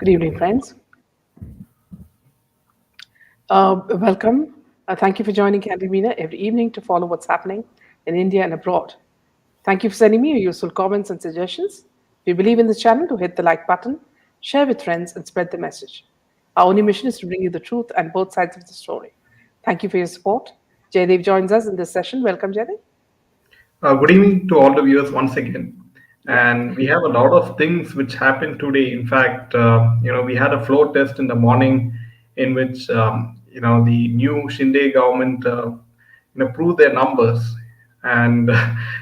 Good evening, friends. Welcome. Thank you for joining Candymina every evening to follow what's happening in India and abroad. Thank you for sending me your useful comments and suggestions. If you believe in this channel, to hit the like button, share with friends, and spread the message. Our only mission is to bring you the truth and both sides of the story. Thank you for your support. Jaydev joins us in this session. Welcome, Jaydev. Good evening to all the viewers once again. Yeah. And we have a lot of things which happened today. In fact, we had a floor test in the morning in which, the new Shinde government, proved their numbers. And,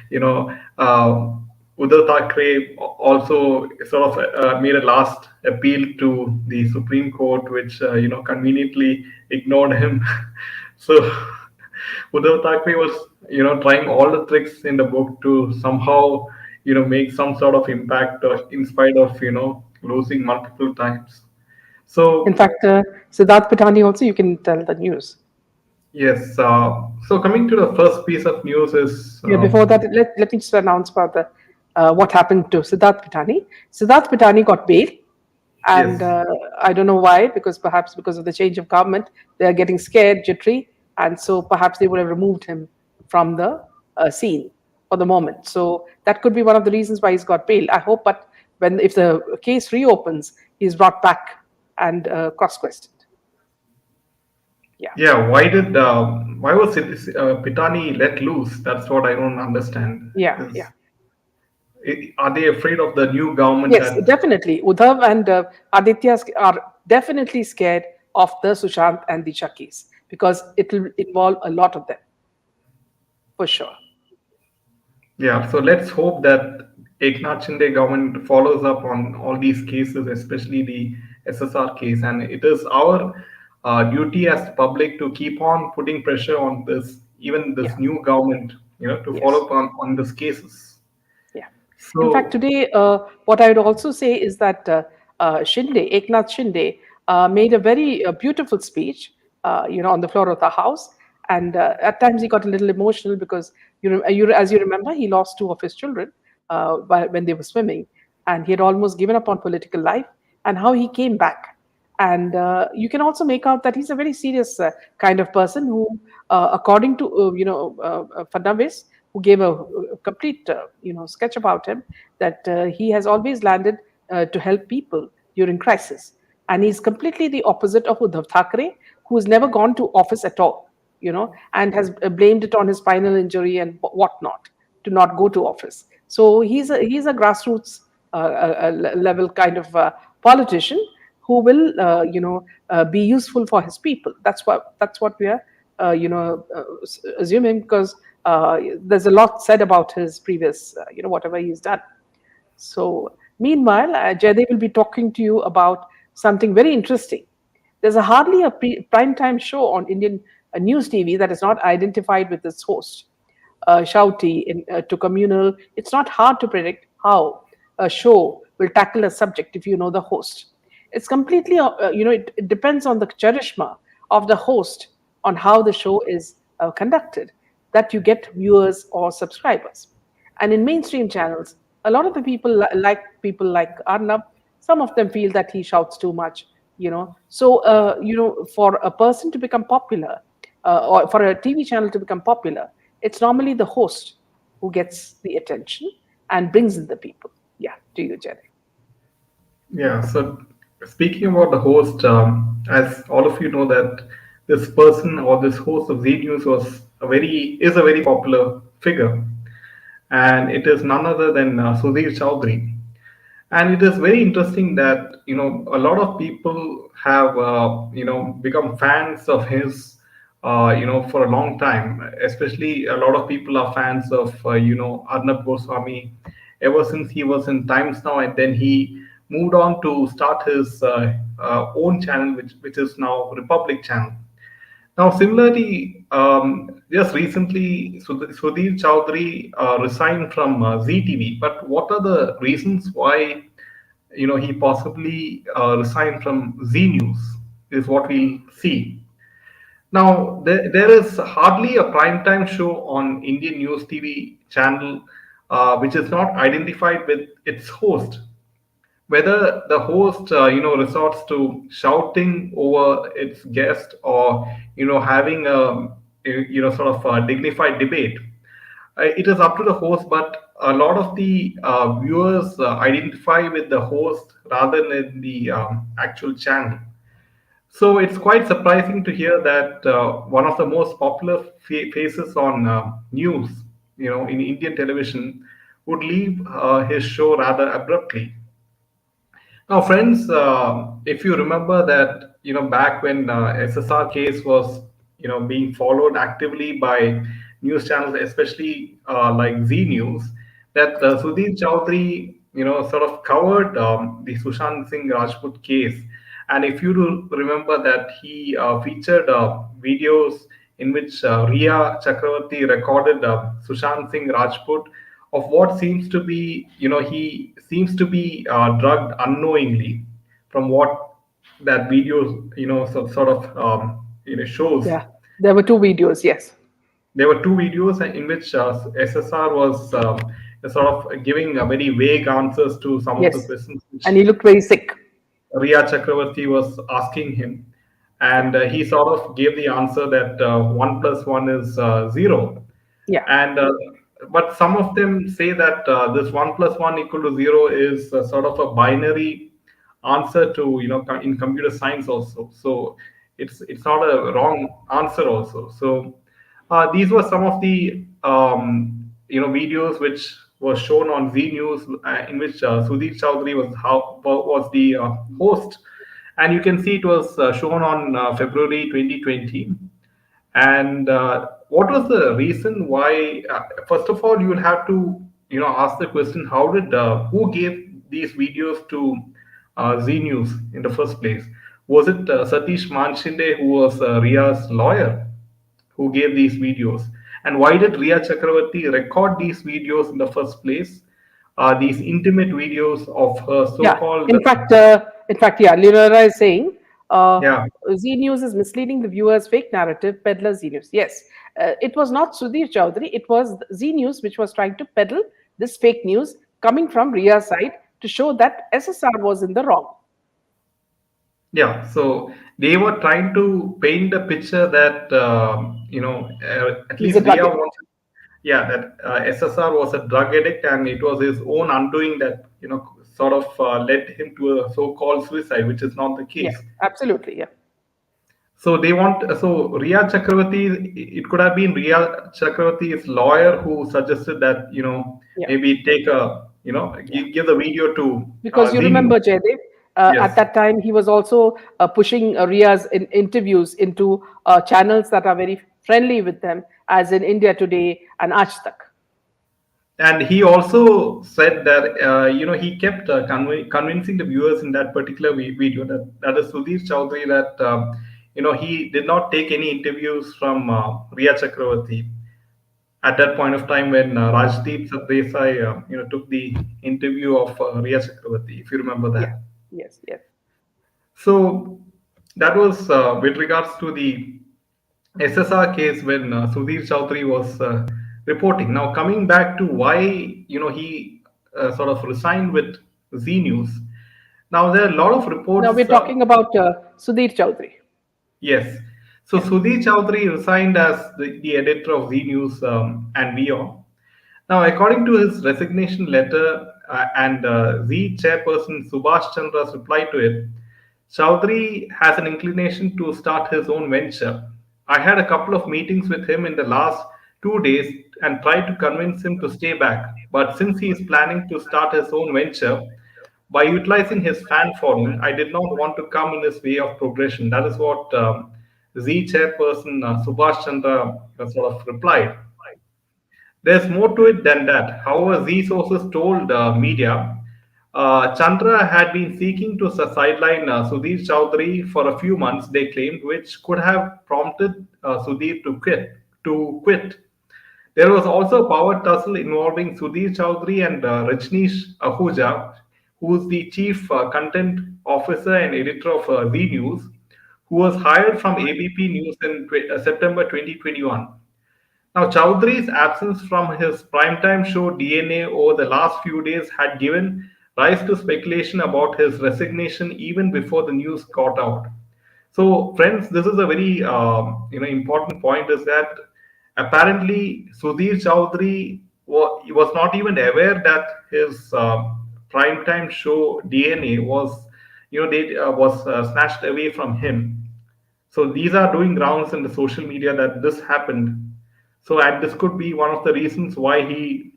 you know, uh, Uddhav Thackeray also sort of made a last appeal to the Supreme Court, which, conveniently ignored him. So, Uddhav Thackeray was, trying all the tricks in the book to somehow, make some sort of impact in spite of, losing multiple times. In So, fact, Siddharth Pitani also, you can tell the news. yes. So coming to the first piece of news is, Yeah, before that, let me just announce about the what happened to Siddharth Pitani. Siddharth Pitani got bail, and yes. I don't know why, because perhaps because of the change of government, they are getting scared, jittery, and so perhaps they would have removed him from the scene for the moment. So that could be one of the reasons why he's got bail. I hope, but when if the case reopens, he's brought back and cross-questioned. Yeah. Why was Pitani let loose? That's what I don't understand. Yeah, yeah. Are they afraid of the new government Yes, that? definitely. Uddhav and Aditya are definitely scared of the Sushant and the Chakis because it will involve a lot of them, for sure. Yeah, so let's hope that Eknath Shinde government follows up on all these cases, especially the SSR case, and it is our duty as public to keep on putting pressure on this, even Yeah, this new government, to follow yes, up on these cases. yeah. In fact, So today, what I would also say is that Eknath Shinde, made a very beautiful speech, on the floor of the House. And at times he got a little emotional because, as you remember, he lost two of his children when they were swimming. And he had almost given up on political life and how he came back. And you can also make out that he's a very serious kind of person who, according to Fadnavis, who gave a complete sketch about him, that he has always landed to help people during crisis, and he's completely the opposite of Uddhav Thackeray, who has never gone to office at all, and has blamed it on his spinal injury and whatnot to not go to office. So he's a grassroots level kind of politician who will be useful for his people. That's what we are assuming, because there's a lot said about his previous whatever he's done. So meanwhile, Jaydev will be talking to you about something very interesting. There's a hardly a prime time show on Indian news TV that is not identified with its host. Shouty to communal. It's not hard to predict how a show will tackle a subject if you know the host. It's completely, it depends on the charisma of the host on how the show is conducted, that you get viewers or subscribers. And in mainstream channels, a lot of the like people like Arnab. Some of them feel that he shouts too much. So for a person to become popular, or for a TV channel to become popular, it's normally the host who gets the attention and brings in the people. Yeah, to you, Jerry. yeah, so speaking about the host, as all of you know that this person or this host of Z News is a very popular figure, and it is none other than Sudhir Chaudhary. And it is very interesting that a lot of people have become fans of his for a long time. Especially a lot of people are fans of Arnab Goswami ever since he was in Times Now, and then he moved on to start his own channel, which is now Republic Channel. Now, similarly, just recently, Sudhir Chaudhary resigned from ZTV. But what are the reasons why he possibly resigned from Z News? Is what we'll see. Now, there is hardly a primetime show on Indian News TV channel which is not identified with its host. whether the host resorts to shouting over its guest, or having a sort of a dignified debate. It is up to the host, but a lot of the viewers identify with the host rather than the actual channel. So it's quite surprising to hear that one of the most popular faces on news, in Indian television, would leave his show rather abruptly. Now, friends, if you remember that, back when SSR case was, being followed actively by news channels, especially like Z News, that Sudhir Chaudhary, sort of covered the Sushant Singh Rajput case. And if you do remember that he featured videos in which Ria Chakravarti recorded Sushant Singh Rajput of what seems to be, he seems to be drugged unknowingly, from what that video, sort of, shows. Yeah, there were two videos. Yes, There were two videos in which SSR was sort of giving very vague answers to some of the yes, questions which and he looked very sick. Riya Chakravarti was asking him, Yeah, and he sort of gave the answer that 1 plus 1 is 0. yeah, And but some of them say that this 1 plus 1 equal to 0 is sort of a binary answer to, in computer science also. So it's not a wrong answer also. So these were some of the videos which were shown on Z News, in which Sudhir Chaudhary was the host, and you can see it was shown on February 2020. And what was the reason why? First of all, you will have to ask the question: how did who gave these videos to Z News in the first place? Was it Satish Manshinde, who was Ria's lawyer, who gave these videos? And why did Ria Chakravarti record these videos in the first place? These intimate videos of her yeah. so-called In fact, yeah. Leonora is saying uh, yeah. Z News is misleading the viewers. Fake narrative, peddler Z News. Yes, it was not Sudhir Chaudhary. It was Z News which was trying to peddle this fake news coming from Ria's side to show that SSR was in the wrong. Yeah, so they were trying to paint the picture that at He's a least drug Ria addict. wanted, yeah, that SSR was a drug addict, and it was his own undoing that sort of led him to a so-called suicide, which is not the Yeah, case. absolutely. Yeah, So they want, so Ria Chakravarti, it could have been Ria Chakravarti's lawyer who suggested that yeah, maybe take a yeah. give the video to Because you Z News. remember Jaydev, at Yes. that time he was also pushing Ria's interviews into channels that are very friendly with them, as in India Today and Aaj Tak. And he also said that he kept convincing the viewers in that particular video that is Sudhir Chaudhary, that he did not take any interviews from Ria Chakravarti at that point of time when Rajdeep Sardesai took the interview of Ria Chakravarti, if you remember Yeah, that. yes, yes. So that was with regards to the SSR case when Sudhir Chaudhary was reporting. Now, coming back to why he sort of resigned with Z News. Now, there are a lot of Now we're reports. talking about Sudhir Chaudhary. Yes. So Yeah, Sudhir Chaudhary resigned as the editor of Z News and Beyond. Now, according to his resignation letter and Z chairperson Subhash Chandra's reply to it, Chaudhary has an inclination to start his own venture. I had a couple of meetings with him in the last 2 days and tried to convince him to stay back. But since he is planning to start his own venture, by utilizing his fan following, I did not want to come in his way of progression. That is what Z chairperson Subhash Chandra sort of replied. There's more to it than that. However, Z sources told media Chandra had been seeking to sideline Sudhir Chaudhary for a few months, they claimed, which could have prompted Sudhir to quit. There was also a power tussle involving Sudhir Chaudhary and Rajneesh Ahuja, who is the chief content officer and editor of Z News, who was hired from ABP News in September 2021. Now, Chowdhury's absence from his primetime show DNA over the last few days had given rise to speculation about his resignation even before the news got out. So, friends, this is a very important point. Is that apparently Sudhir Chaudhary was not even aware that his primetime show DNA was snatched away from him. So these are doing rounds in the social media that this happened. So and this could be one of the reasons why he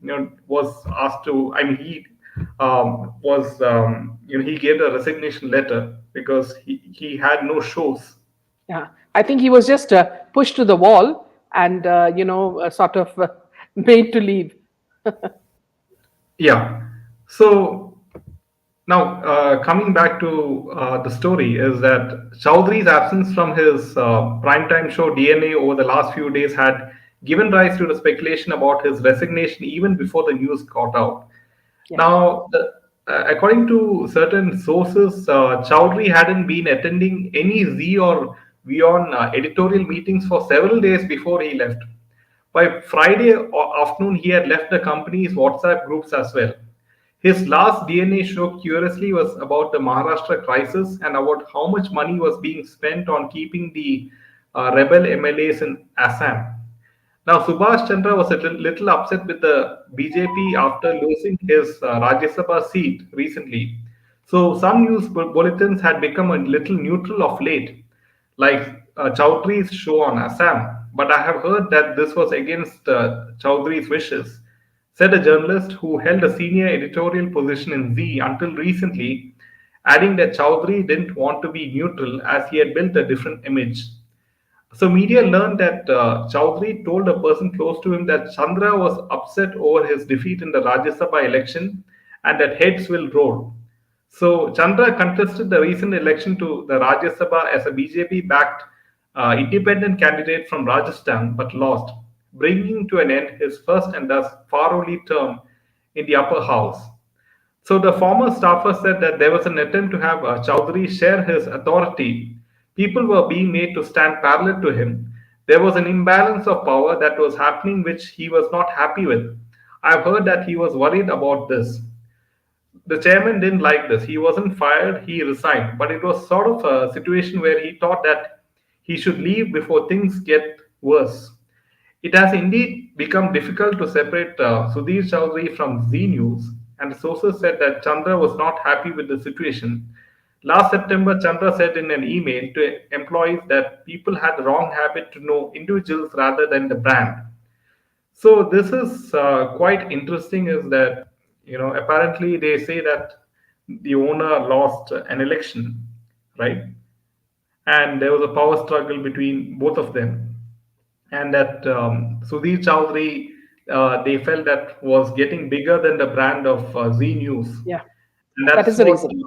was asked to. I mean, he was he gave a resignation letter because he had no shows. Yeah, I think he was just pushed to the wall and sort of made to leave. Yeah. So now, coming back to the story, is that Chowdhury's absence from his primetime show DNA over the last few days had given rise to the speculation about his resignation even before the news got out. Yeah. Now, according to certain sources, Chowdhury hadn't been attending any Z or Vion editorial meetings for several days before he left. By Friday afternoon, he had left the company's WhatsApp groups as well. His last DNA show, curiously, was about the Maharashtra crisis and about how much money was being spent on keeping the rebel MLAs in Assam. Now, Subhash Chandra was a little upset with the BJP after losing his Rajya Sabha seat recently. So, some news bulletins had become a little neutral of late, like Chowdhury's show on Assam. But I have heard that this was against Chowdhury's wishes, said a journalist who held a senior editorial position in Z until recently, adding that Chowdhury didn't want to be neutral as he had built a different image. So media learned that Chowdhury told a person close to him that Chandra was upset over his defeat in the Rajya Sabha election and that heads will roll. So Chandra contested the recent election to the Rajya Sabha as a BJP-backed independent candidate from Rajasthan, but lost, bringing to an end his first and thus far only term in the upper house. So the former staffer said that there was an attempt to have Chowdhury share his authority. People were being made to stand parallel to him. There was an imbalance of power that was happening, which he was not happy with. I've heard that he was worried about this. The chairman didn't like this. He wasn't fired, he resigned. But it was sort of a situation where he thought that he should leave before things get worse. It has indeed become difficult to separate Sudhir Chaudhary from Z News, and sources said that Chandra was not happy with the situation. Last September, Chandra said in an email to employees that people had the wrong habit to know individuals rather than the brand. So this is quite interesting. Is that apparently they say that the owner lost an election, right? And there was a power struggle between both of them, and that Sudhir Chaudhary, they felt that was getting bigger than the brand of Z News, Yeah, and that is that's the what reason.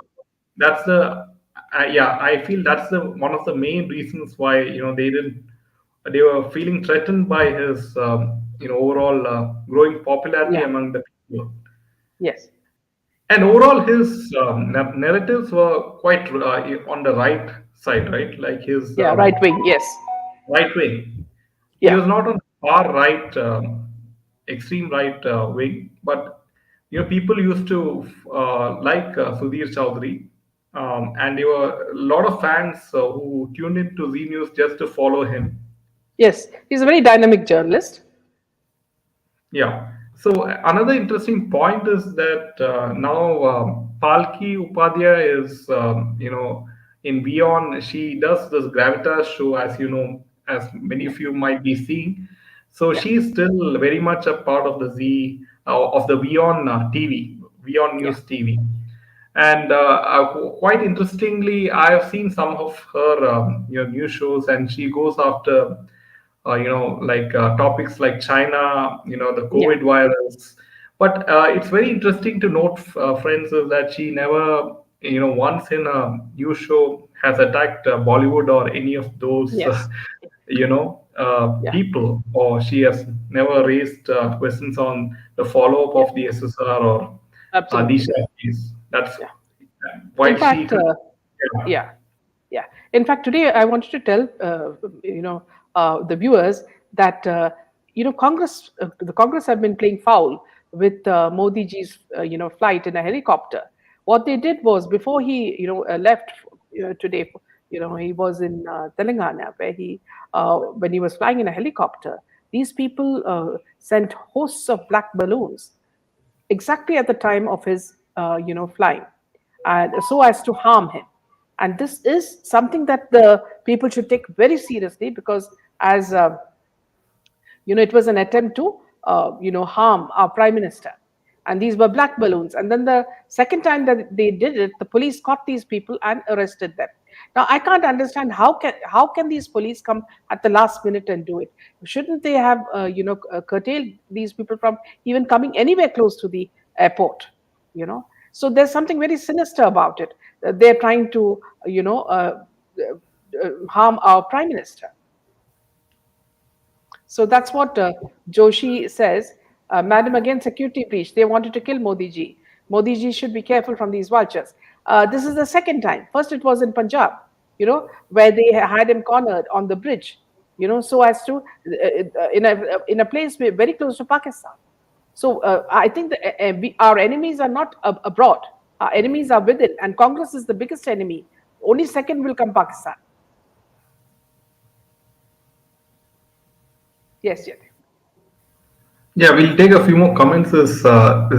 that's the yeah, I feel that's the one of the main reasons why they were feeling threatened by his overall growing popularity Yeah. among the people, Yes. and overall his narratives were quite on the right side, right? Like his Yeah. Right wing. Yes. right wing. He Yeah. was not on the far right, extreme right wing, but people used to like Sudhir Chaudhary, and there were a lot of fans who tuned into Z News just to follow him. Yes. He's a very dynamic journalist. Yeah. So another interesting point is that now Palki Upadhyay is, in Beyond. She does this Gravitas show, as you know, as many Yeah. of you might be seeing. So Yeah. she's still very much a part of of the Beyond TV, Beyond Yeah. News TV. And quite interestingly, I have seen some of her news shows, and she goes after like topics like China, the Yeah. COVID virus. But it's very interesting to note, friends, is that she never, once in a news show has attacked Bollywood or any of those, Yes. Yeah. people, or she has never raised questions on the follow-up Yeah. of the SSR or Absolutely. Disha case. That's Yeah. In why she fact, could. Yeah. yeah. Yeah. In fact, today I wanted to tell the viewers that the Congress have been playing foul with Modi ji's flight in a helicopter, What they did was, before he, left today, he was in Telangana, where when he was flying in a helicopter, these people sent hosts of black balloons exactly at the time of his flying, and so as to harm him. And this is something that the people should take very seriously, because as it was an attempt to harm our prime minister, and these were black balloons. And then the second time that they did it, the police caught these people and arrested them. Now I can't understand, how can these police come at the last minute and do it? Shouldn't they have curtailed these people from even coming anywhere close to the airport? So there's something very sinister about it. They're trying to harm our prime minister. So that's what Joshi says. Madam, again, security breach. They wanted to kill Modi ji. Modi ji should be careful from these vultures. This is the second time. First, it was in Punjab, where they had him cornered on the bridge, so as to, in a place very close to Pakistan. So I think that our enemies are not abroad. Our enemies are within, and Congress is the biggest enemy. Only second will come Pakistan. Yes, yes. Yeah, we'll take a few more comments. Is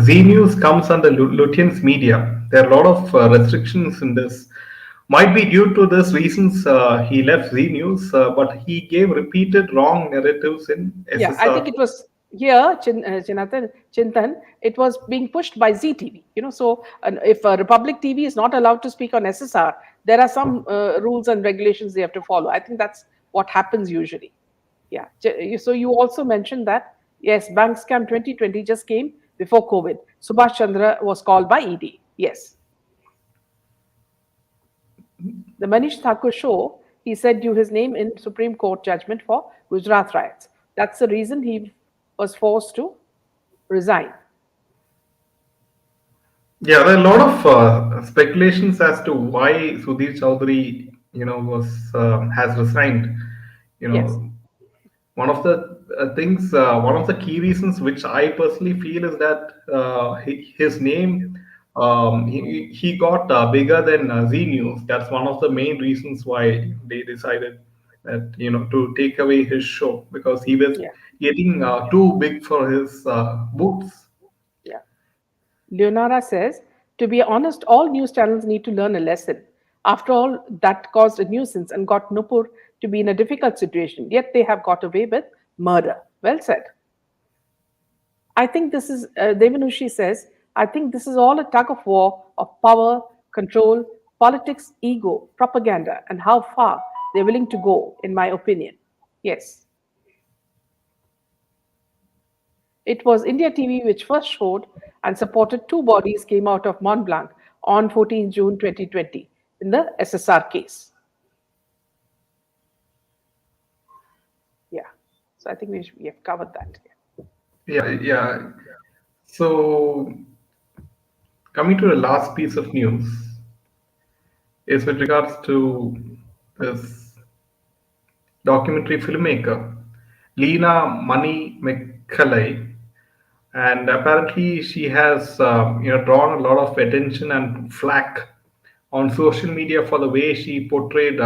Z News comes under Lutyens Media. There are a lot of restrictions in this. Might be due to this reasons he left Z News, but he gave repeated wrong narratives in Yeah, I SSR. think it was here, Chintan, it was being pushed by ZTV. So if Republic TV is not allowed to speak on SSR, there are some rules and regulations they have to follow. I think that's what happens usually. Yeah. So you also mentioned that, yes, Bank Scam 2020 just came before COVID. Subhash Chandra was called by ED. Yes. The Manish Thakur show, he said due his name in Supreme Court judgment for Gujarat riots. That's the reason he was forced to resign. Yeah, there are a lot of speculations as to why Sudhir Chaudhary, was has resigned. You Yes. know, one of the one of the key reasons which I personally feel is that his name, he got bigger than Z News. That's one of the main reasons why they decided that, to take away his show, because he was Yeah. getting too big for his boots. Yeah. Leonara says, to be honest, all news channels need to learn a lesson. After all, that caused a nuisance and got Nupur to be in a difficult situation, yet they have got away with murder. Well said. I think this is, Devanushi says, I think this is all a tug of war of power, control, politics, ego, propaganda, and how far they're willing to go, in my opinion. Yes. It was India TV which first showed and supported two bodies came out of Mont Blanc on 14 June 2020 in the SSR case. Yeah. So I think we have covered that. Yeah, yeah. So coming to the last piece of news is with regards to this documentary filmmaker, Lena Money McCulley, and apparently she has drawn a lot of attention and flack on social media for the way she portrayed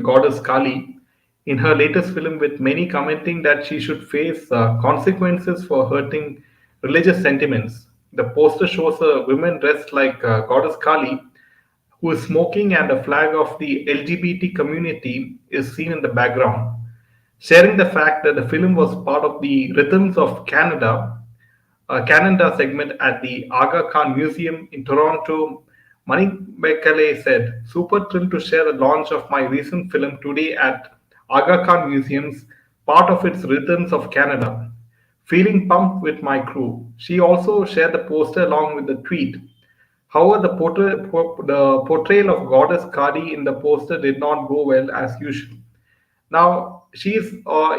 goddess Kali in her latest film, with many commenting that she should face consequences for hurting religious sentiments. The poster shows a woman dressed like goddess Kali who is smoking, and a flag of the LGBT community is seen in the background. Sharing the fact that the film was part of the Rhythms of Canada segment at the Aga Khan Museum in Toronto, Manikbekale said, "Super thrilled to share the launch of my recent film today at Aga Khan Museum's part of its Rhythms of Canada. Feeling pumped with my crew." She also shared the poster along with the tweet. However, the portrayal of Goddess Kali in the poster did not go well as usual. Now, she's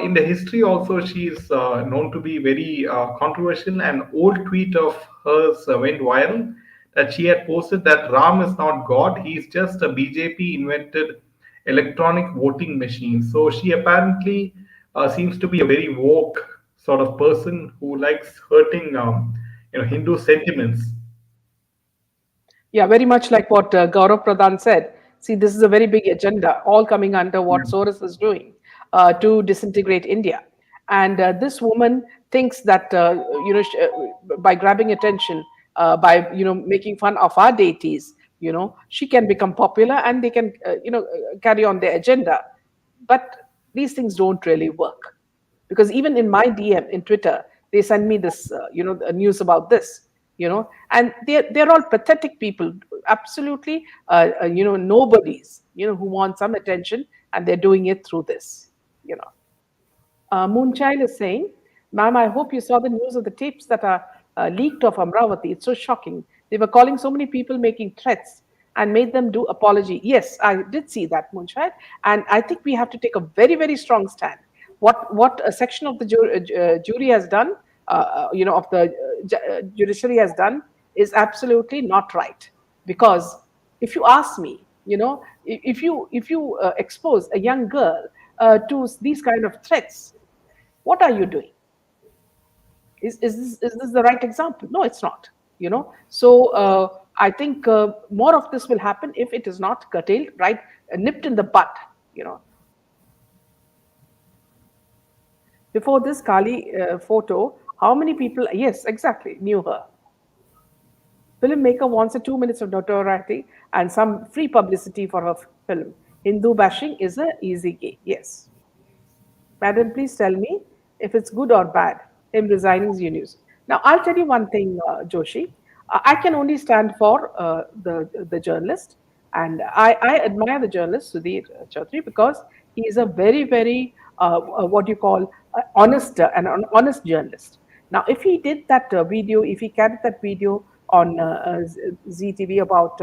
in the history also, she's known to be very controversial. An old tweet of hers went viral that she had posted that Ram is not God, he's just a BJP invented electronic voting machine. So she apparently seems to be a very woke sort of person who likes hurting Hindu sentiments. Yeah, very much like what Gaurav Pradhan said. See, this is a very big agenda, all coming under what Soros is doing to disintegrate India. And this woman thinks that by grabbing attention, by making fun of our deities, she can become popular and they can carry on their agenda. But these things don't really work, because even in my DM in Twitter, they send me this, news about this, and they're all pathetic people, absolutely, nobodies, who want some attention, and they're doing it through this, you know. Moonchild is saying, "Ma'am, I hope you saw the news of the tapes that are leaked of Amravati. It's so shocking. They were calling so many people, making threats, and made them do apology." Yes, I did see that, Moonchild, and I think we have to take a very, very strong stand. What a section of the jury has done, of the judiciary has done, is absolutely not right. Because if you ask me, if you expose a young girl to these kind of threats, what are you doing? Is this the right example? No, it's not. So I think more of this will happen if it is not curtailed, right, nipped in the bud. You know, before this Kali photo, how many people? Yes, exactly, knew her. Filmmaker wants a 2 minutes of notoriety and some free publicity for her film. Hindu bashing is a easy game. Yes. Madam, please tell me if it's good or bad, him resigning is news. Now, I'll tell you one thing, Joshi. I can only stand for the journalist, and I admire the journalist Sudhir Chaudhary, because he is a very, very what you call honest and an honest journalist. Now, if he did that video, if he carried that video on ZTV about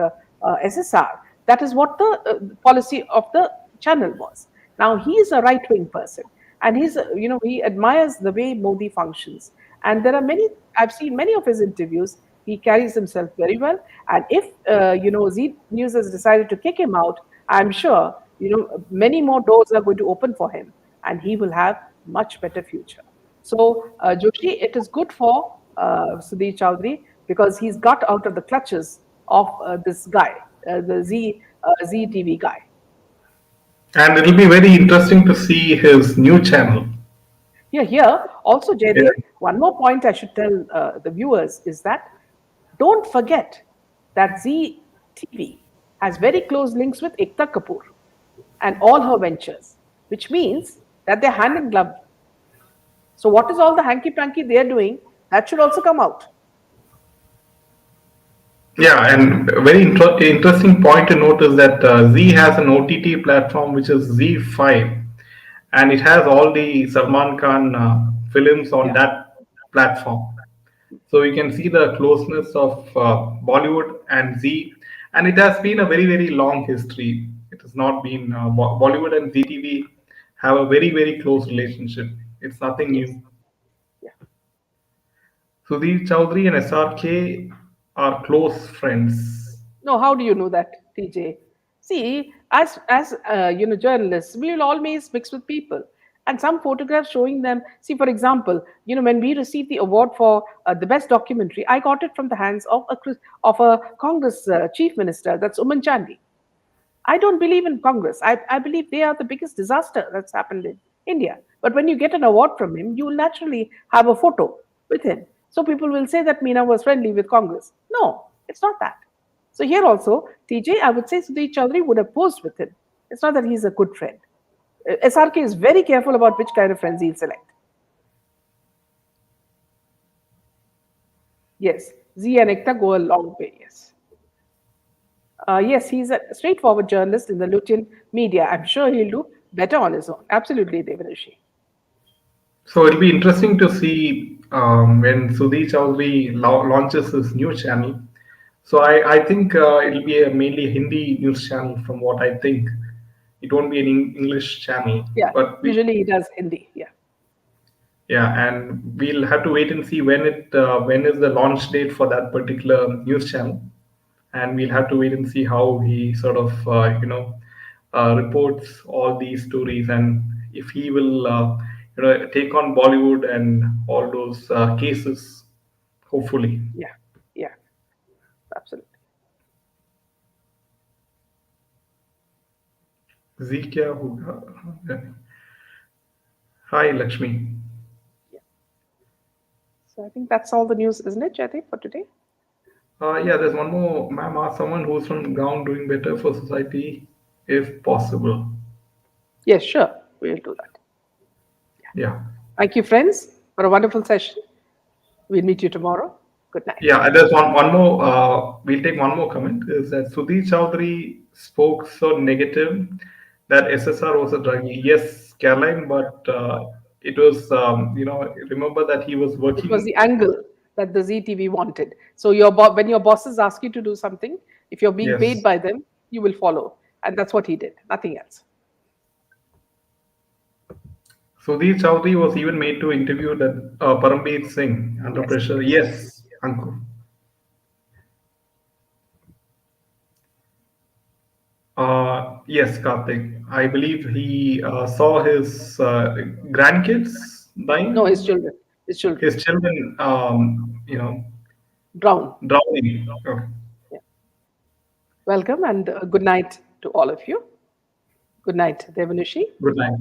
SSR, that is what the policy of the channel was. Now, he is a right wing person, and he admires the way Modi functions. And there are many, I've seen many of his interviews. He carries himself very well. And if Z News has decided to kick him out, I'm sure many more doors are going to open for him, and he will have much better future. So, Joshi, it is good for Sudhir Chaudhary, because he's got out of the clutches of this guy, the ZTV guy. And it'll be very interesting to see his new channel. Yeah, here also, Yeah. Jaydev, one more point I should tell the viewers is that don't forget that Zee TV has very close links with Ekta Kapoor and all her ventures, which means that they're hand in glove. So, what is all the hanky panky they're doing? That should also come out. Yeah, and a very interesting point to note is that Z has an OTT platform which is Z5, and it has all the Salman Khan films on Yeah. that platform. So you can see the closeness of Bollywood and Z, and it has been a very, very long history. It has not been Bollywood and ZTV have a very, very close relationship. It's nothing Yes. new. Yeah. Sudhir Chaudhary and SRK are close friends. No, how do you know that, TJ? See, as journalists, we will always mix with people, and some photographs showing them. See, for example, when we received the award for the best documentary, I got it from the hands of a Congress chief minister. That's Uman Chandi. I don't believe in Congress. I believe they are the biggest disaster that's happened in India. But when you get an award from him, you will naturally have a photo with him. So people will say that Meena was friendly with Congress. No, it's not that. So here also, TJ, I would say Sudhir Chaudhary would have posed with him. It's not that he's a good friend. SRK is very careful about which kind of friends he'll select. Yes, Z and Ekta go a long way. Yes. Yes, he's a straightforward journalist in the Lutyens media. I'm sure he'll do better on his own. Absolutely, Devarishi. So it'll be interesting to see when Sudhir Chaudhary launches his new channel. So I think it'll be a mainly Hindi news channel from what I think. It won't be an English channel, Yeah, but usually he does Hindi. Yeah. yeah, and we'll have to wait and see when is the launch date for that particular news channel, and we'll have to wait and see how he sort of reports all these stories, and if he will take on Bollywood and all those cases, hopefully. Yeah. Yeah. Absolutely. जी क्या होगा? Hi, Lakshmi. Yeah. So I think that's all the news, isn't it, Jyoti, for today? Yeah, there's one more. Ma'am asked someone who's from ground doing better for society, if possible. Yes, sure. We'll do that. Yeah. Thank you, friends, for a wonderful session. We'll meet you tomorrow. Good night. Yeah, and there's one more. We'll take one more comment. Is that Sudhir Chaudhary spoke so negative that SSR was a druggie? Yes, Caroline, but it was remember that he was It was working. the angle that the ZTV wanted. So when your bosses ask you to do something, if you're being paid Yes, by them, you will follow. And that's what he did, nothing else. Sudhir Chaudhary was even made to interview that Parambeer Singh under Yes. pressure. Yes, Ankur. Yes, Karthik. I believe he saw his grandkids No, his dying, children. His children. his children, Drown. drowning. Okay. Yeah. Welcome and good night to all of you. Good night, Devanushi. Good night.